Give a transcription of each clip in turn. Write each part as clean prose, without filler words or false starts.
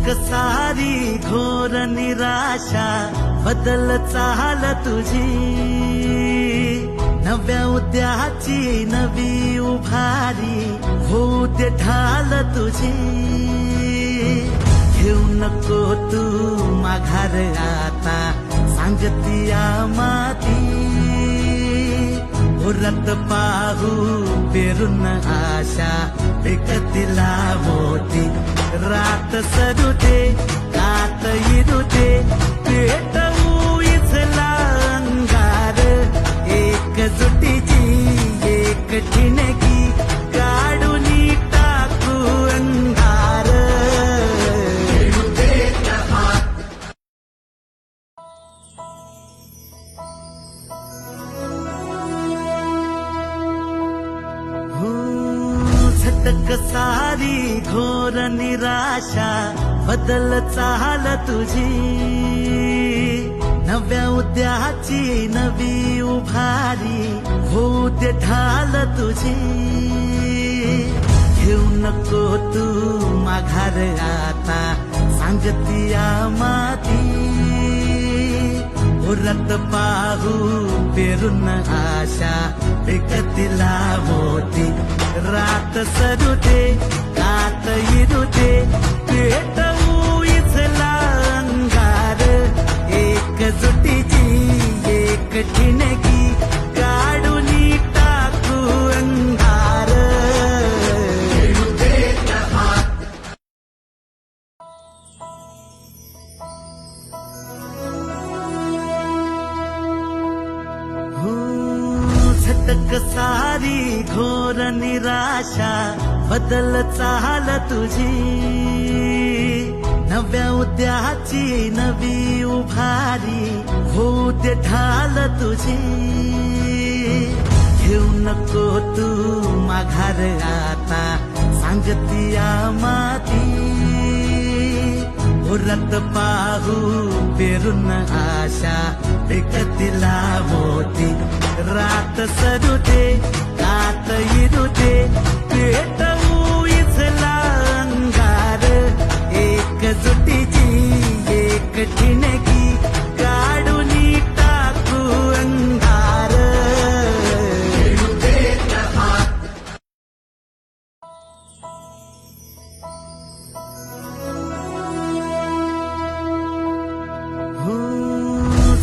झटक सारी घोर निराशा बदल चाल तुझी, नव्या उद्याची नवी उभारी होऊ दे ढाल तुझी। घेऊ नको तू माघार आता सांगतिया माती, उरत पाहू पेरून आशा विकतीला मोती। रात सरू दे रात येऊ दे पेटवू इथला अंगार, एकजुटीची एक ठिणगी काढून टाकू अंधार। झटक सारी घोर निराशा बदल चाल तुझी, नव्या उद्याची नवी उभारी होऊ दे ढाल तुझी। घेऊ नको तू माघार आता सांगतिया माती, उरत पाहू पेरून आशा विकतीला मोती। रात सरू दे रात येऊ दे पेटवू इथला अंगार, एकजुटीची एक ठिणगी काढून टाकू अंधार। झटक सारी घोर निराशा बदल चाल तुझी, नव्या उद्याची नवी उभारी होऊ दे ढाल तुझी। घेऊ नको तू माघार आता सांगतिया माती, उरत पाहू पेरून आशा विकतीला मोती। रात सरू दे रात येऊ दे पेटवू इथला अंगार, एकजुटीची एक ठिणगी काढून टाकू अंधार।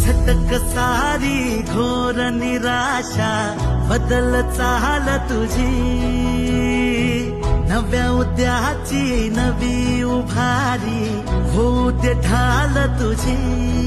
झटक सारी घोर निराशा बदल चाल तुझी, नव्या उद्याची नवी उभारी होऊ दे ढाल तुझी।